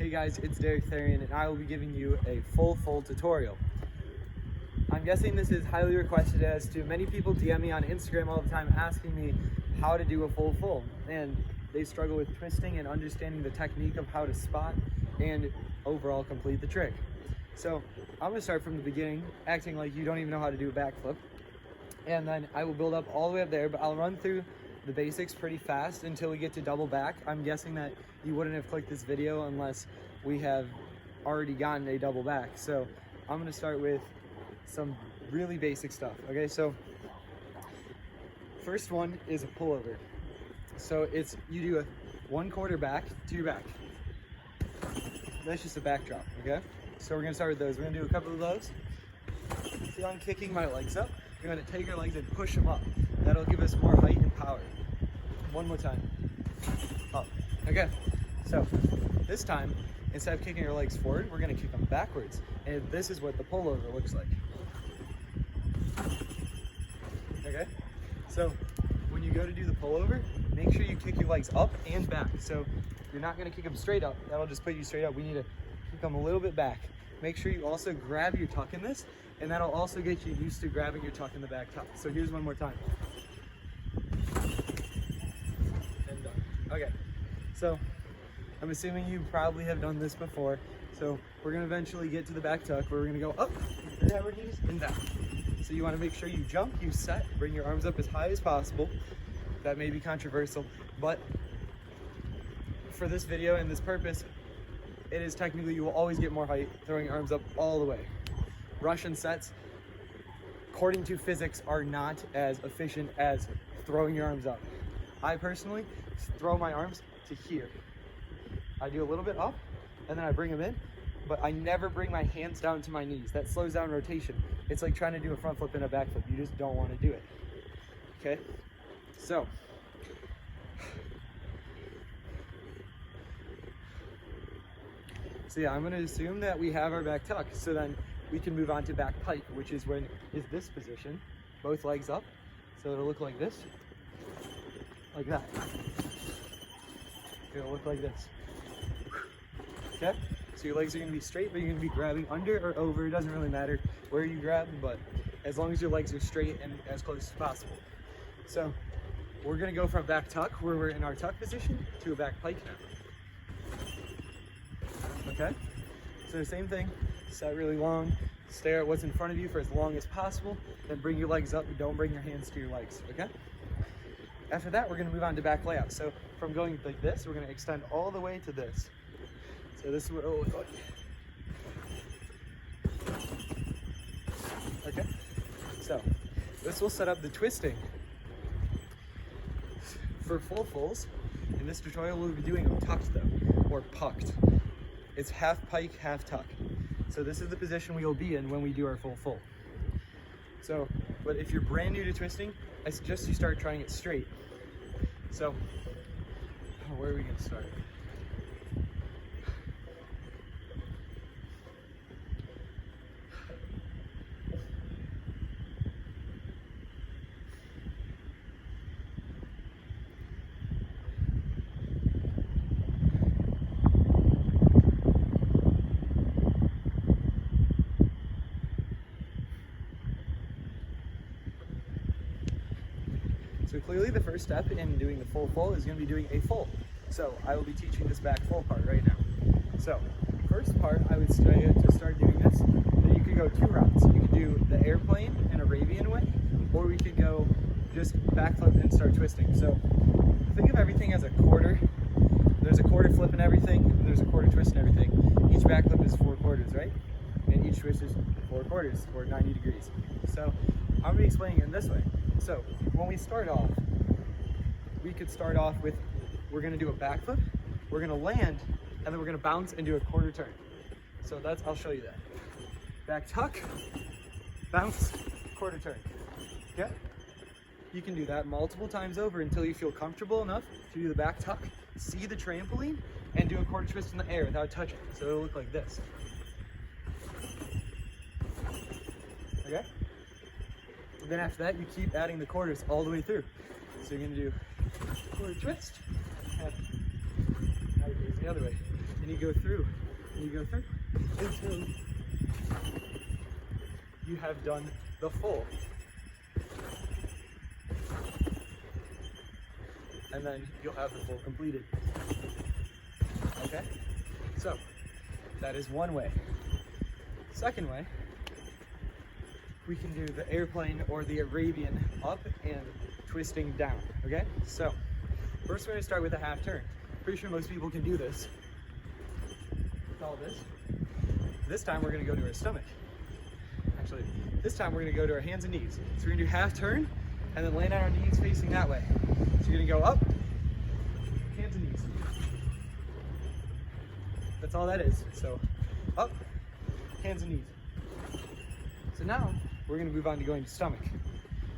Hey guys, it's Derek Therian and I will be giving you a full tutorial. I'm guessing this is highly requested as to many people DM me on Instagram all the time asking me how to do a full, and they struggle with twisting and understanding the technique of how to spot and overall complete the trick. So I'm going to start from the beginning, acting like you don't even know how to do a backflip, and then I will build up all the way up there, but I'll run through the basics pretty fast until we get to double back. I'm guessing that you wouldn't have clicked this video unless we have already gotten a double back. So I'm going to start with some really basic stuff. Okay, so first one is a pullover. So it's, you do a 1/4 back to your back. That's just a backdrop, okay? So we're gonna start with those. We're gonna do a couple of those. See how I'm kicking my legs up? You're gonna take your legs and push them up. That'll give us more height and power. One more time. Up. Okay, so this time, instead of kicking your legs forward, we're gonna kick them backwards. And this is what the pullover looks like. Okay, so when you go to do the pullover, make sure you kick your legs up and back. So you're not gonna kick them straight up. That'll just put you straight up. We need to kick them a little bit back. Make sure you also grab your tuck in this, and that'll also get you used to grabbing your tuck in the back tuck. So here's one more time. And done. Okay, so I'm assuming you probably have done this before. So we're gonna eventually get to the back tuck where we're gonna go up, grab our knees, and down. So you wanna make sure you jump, you set, bring your arms up as high as possible. That may be controversial, but for this video and this purpose, it is technically, you will always get more height throwing your arms up all the way. Russian sets, according to physics, are not as efficient as throwing your arms up. I personally throw my arms to here. I do a little bit up, and then I bring them in, but I never bring my hands down to my knees. That slows down rotation. It's like trying to do a front flip and a back flip. You just don't want to do it, okay? So, yeah, I'm going to assume that we have our back tuck, so then we can move on to back pike, which is when is this position, both legs up, so it'll look like this, like that. It'll look like this. Okay, so your legs are going to be straight, but you're going to be grabbing under or over. It doesn't really matter where you grab, but as long as your legs are straight and as close as possible. So we're going to go from back tuck, where we're in our tuck position, to a back pike now. Okay, so the same thing, set really long, stare at what's in front of you for as long as possible, then bring your legs up, and don't bring your hands to your legs, okay? After that, we're gonna move on to back layout. So from going like this, we're gonna extend all the way to this. So this is what it'll look like. Okay, so this will set up the twisting. For fulls, in this tutorial we'll be doing them tucked though, or pucked. It's half pike, half tuck. So this is the position we will be in when we do our full. So, but if you're brand new to twisting, I suggest you start trying it straight. So, where are we gonna start? So clearly the first step in doing the full is going to be doing a full. So I will be teaching this back full part right now. So first part, I would say to start doing this, then you could go two routes. You could do the airplane and Arabian way, or we could go just backflip and start twisting. So think of everything as a quarter. There's a quarter flip and everything, and there's a quarter twist and everything. Each backflip is 4 quarters, right? And each twist is 4 quarters, or 90 degrees. So I'm going to be explaining it in this way. So when we start off, we could start off with, we're going to do a backflip, we're going to land, and then we're going to bounce and do a quarter turn. So that's, I'll show you that. Back tuck, bounce, quarter turn. Okay? You can do that multiple times over until you feel comfortable enough to do the back tuck, see the trampoline, and do a quarter twist in the air without touching. So it'll look like this. Okay? Then after that, you keep adding the quarters all the way through. So you're gonna do quarter twist, and now you're facing the other way. and you go through, and you go through, until you have done the full. And then you'll have the full completed. Okay? So, that is one way. Second way, we can do the airplane or the Arabian up and twisting down, okay? So, first we're gonna start with a half turn. Pretty sure most people can do this. All this. This time we're gonna go to our stomach. Actually, this time we're gonna go to our hands and knees. So we're gonna do half turn and then land on our knees facing that way. So you're gonna go up, hands and knees. That's all that is. So up, hands and knees. So now we're gonna move on to going to stomach.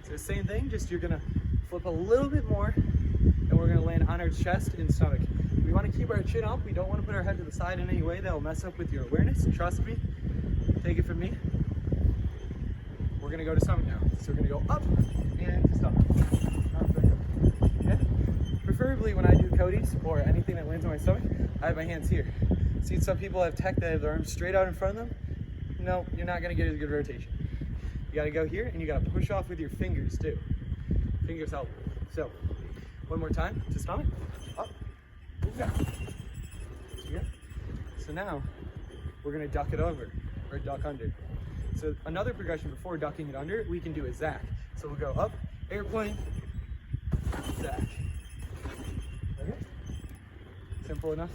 So the same thing, just you're gonna flip a little bit more and we're gonna land on our chest and stomach. We wanna keep our chin up. We don't wanna put our head to the side in any way. That'll mess up with your awareness. Trust me, take it from me. We're gonna go to stomach now. So we're gonna go up and to stomach. Okay? Preferably when I do Cody's or anything that lands on my stomach, I have my hands here. See, some people have tech that have their arms straight out in front of them. No, you're not gonna get as good rotation. You gotta go here and you gotta push off with your fingers too. Fingers help. So, one more time to stomach, up, move down. So now, we're gonna duck it over, or duck under. So another progression before ducking it under, we can do a zack. So we'll go up, airplane, zack. Okay? Simple enough.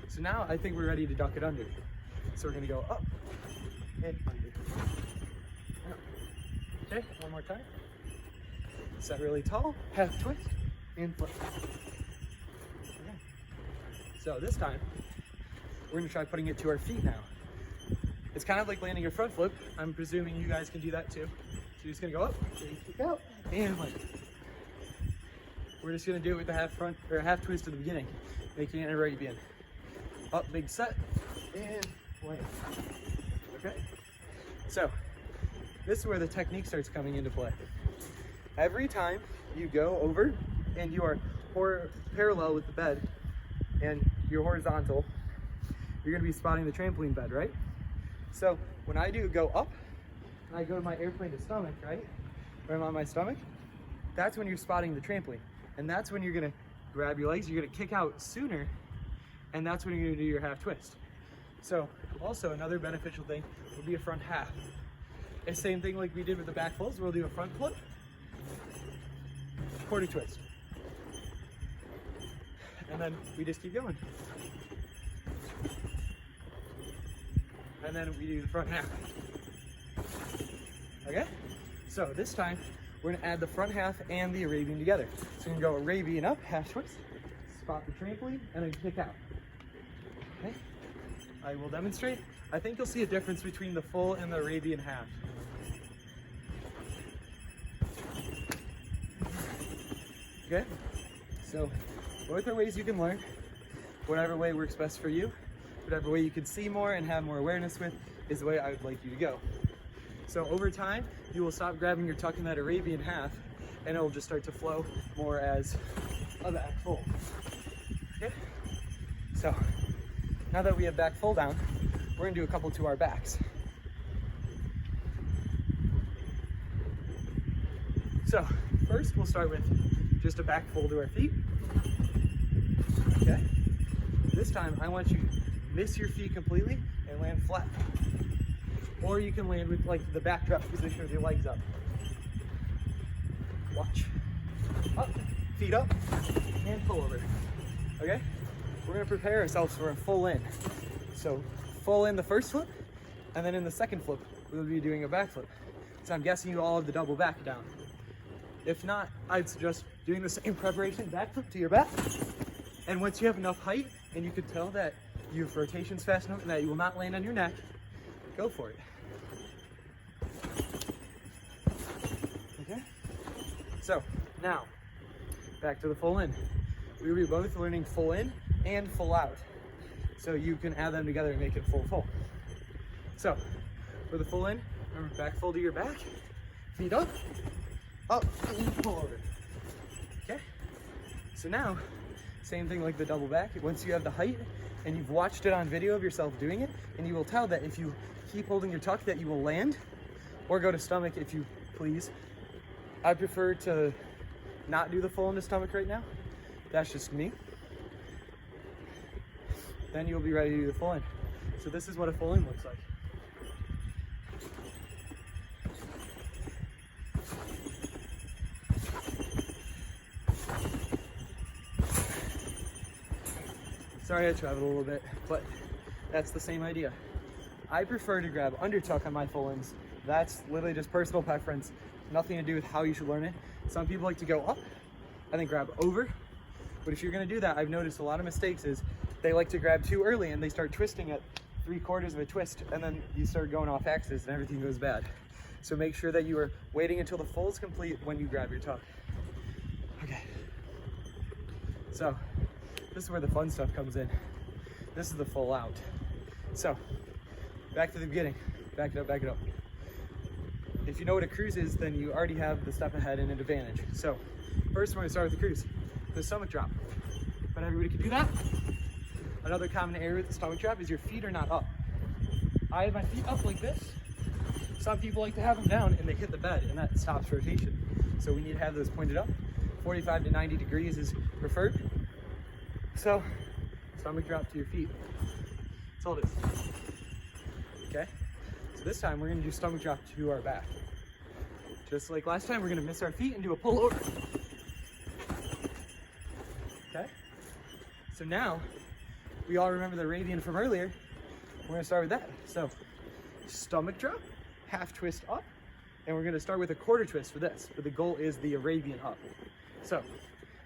So now I think we're ready to duck it under. So we're gonna go up and under. Okay, one more time. Set really tall, half twist, and flip. Okay. So this time, we're gonna try putting it to our feet now. It's kind of like landing your front flip. I'm presuming you guys can do that too. So you're just gonna go up, kick out, and land. We're just gonna do it with the half front or half twist at the beginning, making it a Arabian. Up, big set, and land. Okay? So, this is where the technique starts coming into play. Every time you go over and you are parallel with the bed and you're horizontal, you're gonna be spotting the trampoline bed, right? So when I do go up and I go to my airplane to stomach, right? When I'm on my stomach, that's when you're spotting the trampoline. And that's when you're gonna grab your legs, you're gonna kick out sooner, and that's when you're gonna do your half twist. So also another beneficial thing would be a front half. The same thing like we did with the back flips, we'll do a front flip, quarter twist. And then we just keep going. And then we do the front half. Okay? So this time, we're gonna add the front half and the Arabian together. So we're gonna go Arabian up, half twist, spot the trampoline, and then kick out. Okay? I will demonstrate. I think you'll see a difference between the full and the Arabian half. Okay? So, both are ways you can learn. Whatever way works best for you, whatever way you can see more and have more awareness with is the way I would like you to go. So over time, you will stop grabbing your tuck in that Arabian half and it will just start to flow more as a back full. Okay? So, now that we have back full down, we're gonna do a couple to our backs. So, first we'll start with just a back fold to our feet. Okay? This time, I want you to miss your feet completely and land flat. Or you can land with like the back drop position with your legs up. Watch. Up, feet up, and pull over. Okay? We're gonna prepare ourselves for a full in. So full in the first flip, and then in the second flip, we'll be doing a back flip. So I'm guessing you all have the double back down. If not, I'd suggest doing the same preparation, back flip to your back. And once you have enough height, and you can tell that you have rotations fast enough and that you will not land on your neck, go for it. Okay? So, now, back to the full in. We will be both learning full in and full out. So you can add them together and make it full. So, for the full in, remember back fold to your back, feet up, and pull over. Okay? So now, same thing like the double back. Once you have the height and you've watched it on video of yourself doing it, and you will tell that if you keep holding your tuck that you will land, or go to stomach if you please. I prefer to not do the full into stomach right now. That's just me. Then you'll be ready to do the full in. So this is what a full in looks like. Sorry I traveled a little bit, but that's the same idea. I prefer to grab under tuck on my full ins. That's literally just personal preference, nothing to do with how you should learn it. Some people like to go up and then grab over, but if you're gonna do that, I've noticed a lot of mistakes is they like to grab too early and they start twisting at 3/4 of a twist, and then you start going off axis and everything goes bad. So make sure that you are waiting until the full is complete when you grab your tuck. Okay, so this is where the fun stuff comes in. This is the full out. So back to the beginning, back it up, back it up. If you know what a cruise is, then you already have the step ahead and an advantage. So first we're gonna start with the cruise, the stomach drop. But everybody can do that. Another common area with the stomach drop is your feet are not up. I have my feet up like this. Some people like to have them down and they hit the bed and that stops rotation. So we need to have those pointed up. 45 to 90 degrees is preferred. So stomach drop to your feet. That's all it is. Okay? So this time we're gonna do stomach drop to our back. Just like last time, we're gonna miss our feet and do a pull over. Okay? So now, we all remember the Arabian from earlier. We're gonna start with that. So, stomach drop, half twist up, and we're gonna start with a quarter twist for this, but the goal is the Arabian up. So,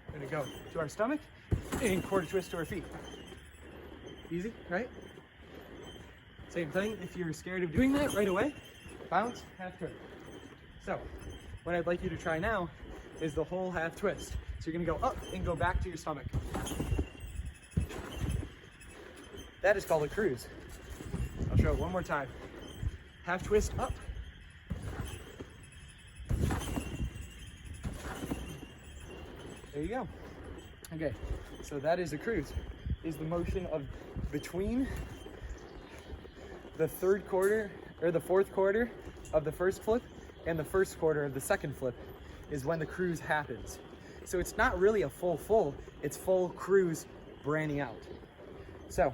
we're gonna go to our stomach and quarter twist to our feet. Easy, right? Same thing, if you're scared of doing that right away, bounce, half turn. So, what I'd like you to try now is the whole half twist. So you're gonna go up and go back to your stomach. That is called a cruise. I'll show it one more time. Half twist up. There you go. Okay, so that is a cruise. Is the motion of between the third quarter or the fourth quarter of the first flip and the first quarter of the second flip is when the cruise happens. So it's not really a full, it's full cruise branding out. So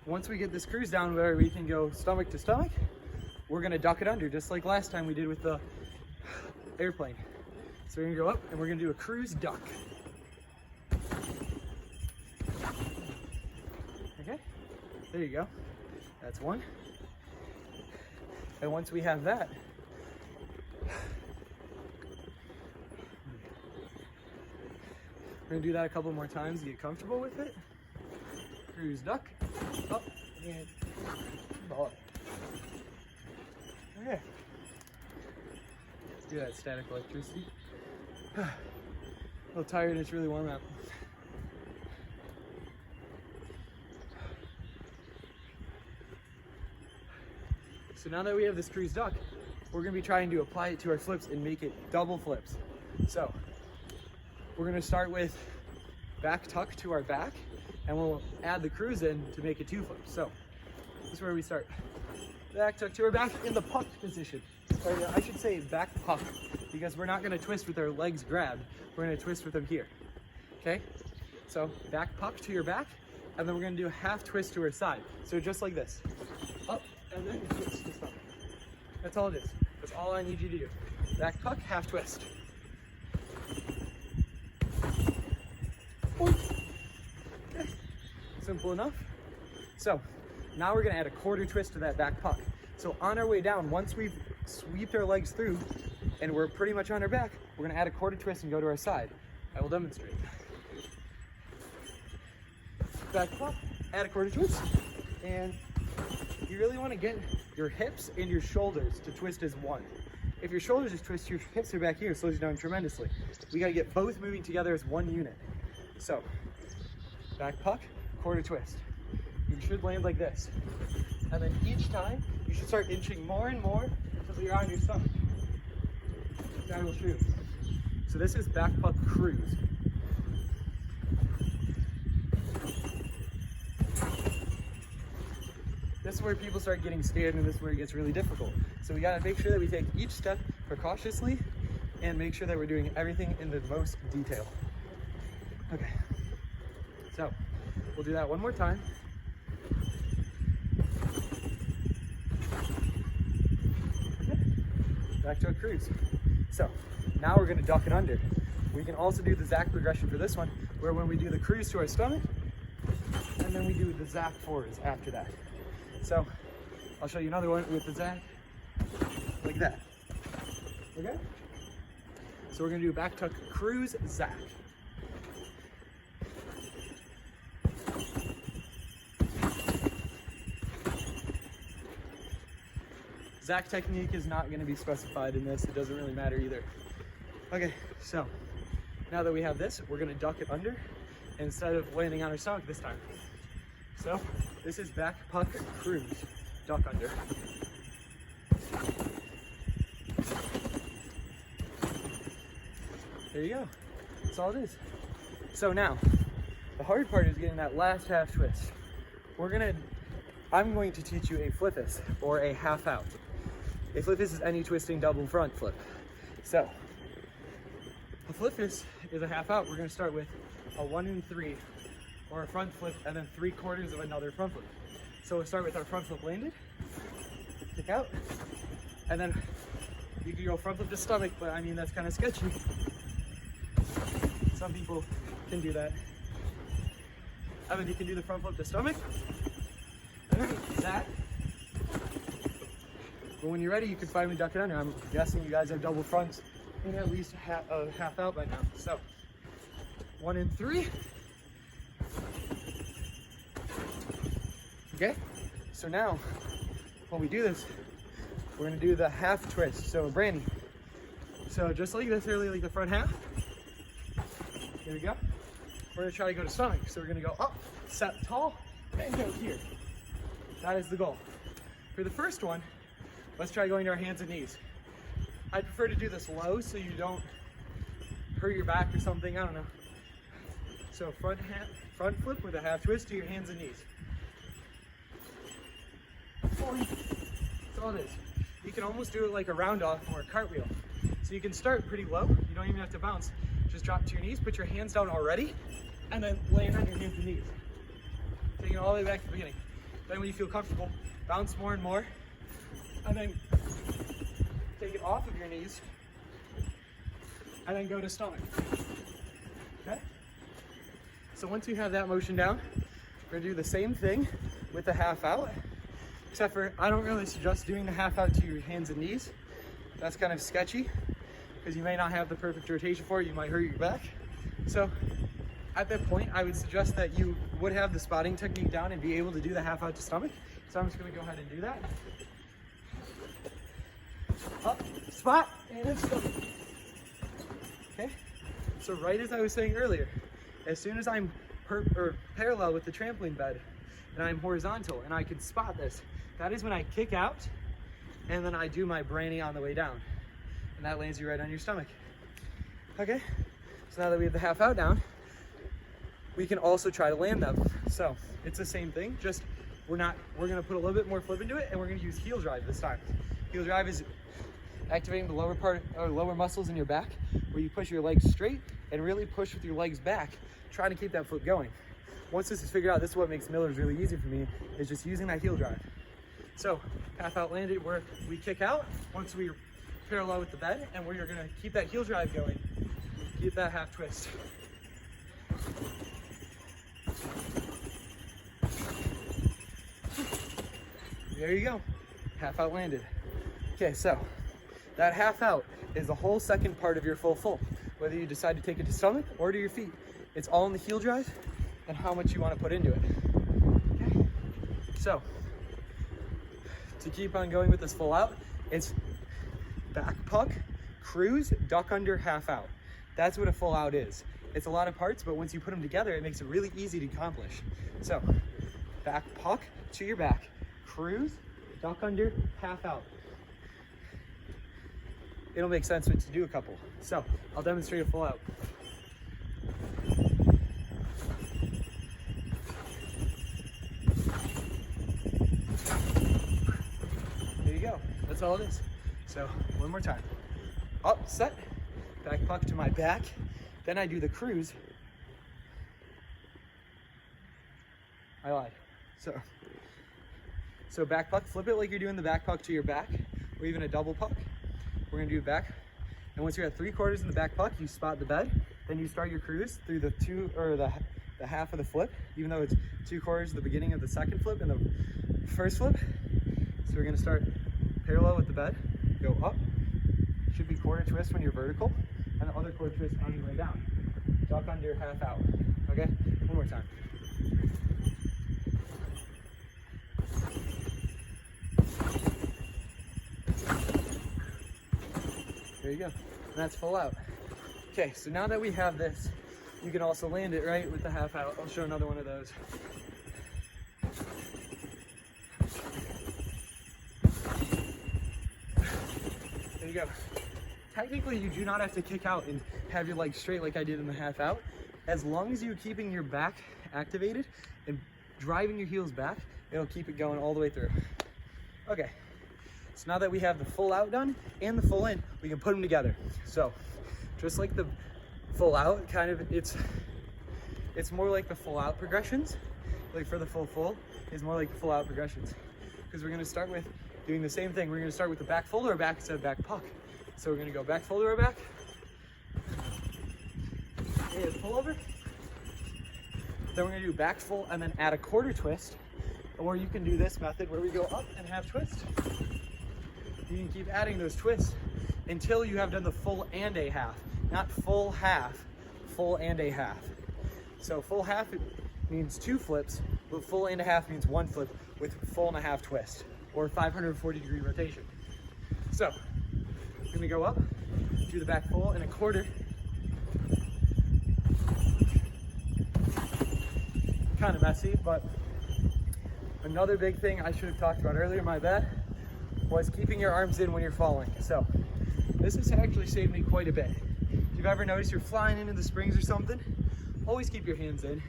once we get this cruise down where we can go stomach to stomach, we're gonna duck it under just like last time we did with the airplane. So we're gonna go up and we're gonna do a cruise duck. Okay, there you go. That's one. And once we have that, we're gonna do that a couple more times to get comfortable with it. Cruise duck, up, and ball it. Okay. Let's do that static electricity. A little tired and it's really warm out. So now that we have this cruise duck, we're gonna be trying to apply it to our flips and make it double flips. So we're gonna start with back tuck to our back, and we'll add the cruise in to make it two flips. So this is where we start. Back tuck to our back in the puck position. Or I should say back puck, because we're not gonna twist with our legs grabbed. We're gonna twist with them here, okay? So back puck to your back, and then we're gonna do a half twist to our side. So just like this, up, and then twist to stomach. That's all it is. That's all I need you to do. Back puck, half twist. Okay. Simple enough. So now we're gonna add a quarter twist to that back puck. So on our way down, once we've sweeped our legs through and we're pretty much on our back, we're gonna add a quarter twist and go to our side. I will demonstrate. Back puck, add a quarter twist, and you really wanna get your hips and your shoulders to twist as one. If your shoulders just twist, your hips are back here, it slows you down tremendously. We gotta get both moving together as one unit. So, back puck, quarter twist. You should land like this. And then each time, you should start inching more and more until you're on your stomach. That will shoot. So this is back puck cruise. this is where people start getting scared, and this is where it gets really difficult. So we gotta make sure that we take each step precautiously and make sure that we're doing everything in the most detail. Okay, so we'll do that one more time. Okay. Back to a cruise. So now we're gonna duck it under. We can also do the Zach progression for this one, where when we do the cruise to our stomach, and then we do the Zach forwards after that. So I'll show you another one with the Zach, like that. Okay? So we're gonna do back tuck, cruise, Zach. Zach technique is not gonna be specified in this. It doesn't really matter either. Okay, so now that we have this, we're gonna duck it under instead of landing on our stomach this time. So this is back puck, cruise, duck under. There you go. That's all it is. So now, the hard part is getting that last half twist. I'm going to teach you a flippus, or a half out. A flippus is any twisting double front flip. So, a flippus is a half out. We're gonna start with a 1 and 3, or a front flip, and then 3/4 of another front flip. So we'll start with our front flip landed, kick out, and then you can go front flip to stomach, but I mean, that's kind of sketchy. Some people can do that. And then you can do the front flip to stomach, and then that. But when you're ready, you can finally duck it under. I'm guessing you guys have double fronts and at least half out by now. So 1 and 3. Okay, so now when we do this, we're gonna do the half twist. So Brandy, so just like this earlier, like the front half. Here we go. We're gonna try to go to stomach. So we're gonna go up, set tall, and go here. That is the goal. For the first one, let's try going to our hands and knees. I prefer to do this low so you don't hurt your back or something, I don't know. So front flip with a half twist to your hands and knees. That's all it is. You can almost do it like a round off or a cartwheel. So you can start pretty low. You don't even have to bounce. Just drop to your knees, put your hands down already, and then land on your hands and knees. Taking it all the way back to the beginning. Then when you feel comfortable, bounce more and more, and then take it off of your knees, and then go to stomach. Okay? So once you have that motion down, we're gonna do the same thing with the half out, except for I don't really suggest doing the half out to your hands and knees. That's kind of sketchy, because you may not have the perfect rotation for it. You might hurt your back. So at that point, I would suggest that you would have the spotting technique down and be able to do the half out to stomach. So I'm just gonna go ahead and do that. Up, spot, and then stomach. Okay? So right as I was saying earlier, as soon as I'm parallel with the trampoline bed and I'm horizontal and I can spot this, that is when I kick out and then I do my Brandy on the way down. And that lands you right on your stomach. Okay? So now that we have the half out down, we can also try to land them. So it's the same thing, just we're gonna put a little bit more flip into it, and we're gonna use heel drive this time. Heel drive is activating the lower part or lower muscles in your back, where you push your legs straight and really push with your legs back, trying to keep that foot going. Once this is figured out, this is what makes Miller's really easy for me, is just using that heel drive. So half out landed, where we kick out once we're parallel with the bed, and we're gonna keep that heel drive going, keep that half twist. There you go, half out landed. Okay, so that half out is the whole second part of your full, whether you decide to take it to stomach or to your feet. It's all in the heel drive and how much you want to put into it. Okay, so to keep on going with this full out, it's back puck, cruise, duck under, half out. That's what a full out is. It's a lot of parts, but once you put them together, it makes it really easy to accomplish. So back puck to your back, cruise, duck under, half out. It'll make sense to do a couple. So I'll demonstrate a full out. That's all it is. So one more time. Up, set, back puck to my back. Then I do the cruise. I lied. So back puck, flip it like you're doing the back puck to your back, or even a double puck. We're gonna do back. And once you're at 3/4 in the back puck, you spot the bed. Then you start your cruise through the the half of the flip, even though it's 2/4 the beginning of the second flip and the first flip. So we're gonna start parallel with the bed, go up, should be quarter twist when you're vertical, and the other quarter twist on your way down. Duck under, half out, okay? One more time. There you go, and that's full out. Okay, so now that we have this, you can also land it right with the half out. I'll show another one of those. There you go. Technically, you do not have to kick out and have your legs straight like I did in the half out. As long as you're keeping your back activated and driving your heels back, it'll keep it going all the way through. Okay, so now that we have the full out done and the full in, we can put them together. So, just like the full out, kind of, it's more like the full out progressions. Like for the full is more like the full out progressions. Because we're gonna start with doing the same thing. We're gonna start with the back fold or back instead of back puck. So we're gonna go back fold or back. And pull over. Then we're gonna do back full and then add a quarter twist. Or you can do this method where we go up and half twist. You can keep adding those twists until you have done the full and a half. Not full half, full and a half. So full half means 2 flips, but full and a half means 1 flip with full and a half twist, or 540-degree rotation. So, we're gonna go up, do the back full and a quarter. Kind of messy, but another big thing I should have talked about earlier, my bad, was keeping your arms in when you're falling. So, this has actually saved me quite a bit. If you've ever noticed you're flying into the springs or something, always keep your hands in.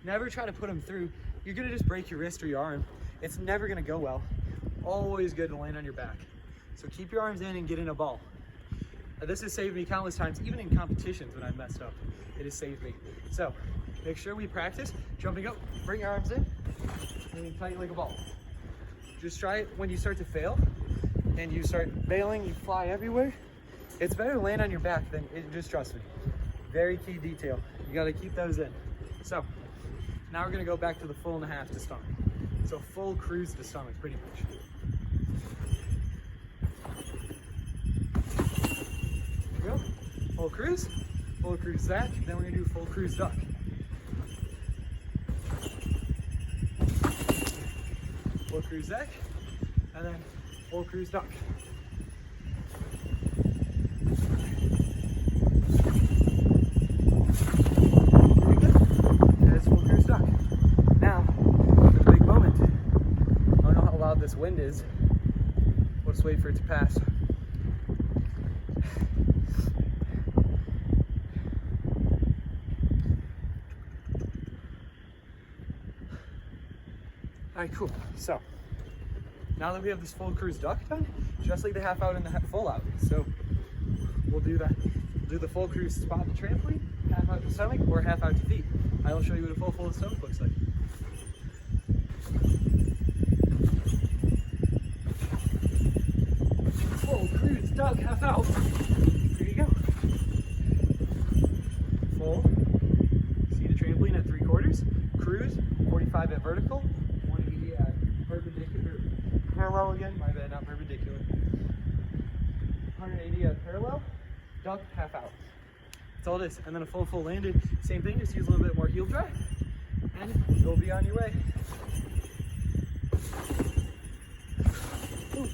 Never try to put them through. You're gonna just break your wrist or your arm. It's never gonna go well. Always good to land on your back. So keep your arms in and get in a ball. This has saved me countless times, even in competitions when I messed up. It has saved me. So make sure we practice jumping up, bring your arms in, and then tight like a ball. Just try it when you start to fail and you start bailing, you fly everywhere. It's better to land on your back than just trust me. Very key detail. You gotta keep those in. So now we're gonna go back to the full and a half to stomach. So full cruise to stomach, pretty much. There we go. Full cruise Zach. Then we're gonna do full cruise duck. Full cruise Zach, and then full cruise duck. This wind is. We'll just wait for it to pass. All right, cool. So now that we have this full cruise duck done, just like the half out and the full out. So we'll do that. We'll do the full cruise spot the trampoline, half out to stomach, or half out to feet. I will show you what a full stomach looks like. Cruise, duck, half out. There you go. Full. See the trampoline at 3/4. Cruise, 45 at vertical, 180 at perpendicular. Parallel again, my bad, not perpendicular. 180 at parallel. Duck, half out. That's all it is. And then a full landed. Same thing, just use a little bit more heel drive. And you'll be on your way. Ooh,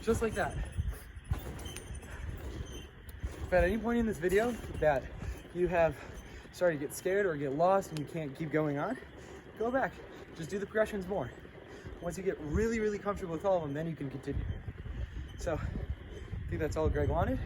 just like that. If at any point in this video that you have started to get scared or get lost and you can't keep going on, go back. Just do the progressions more. Once you get really, really comfortable with all of them, then you can continue. So I think that's all Greg wanted.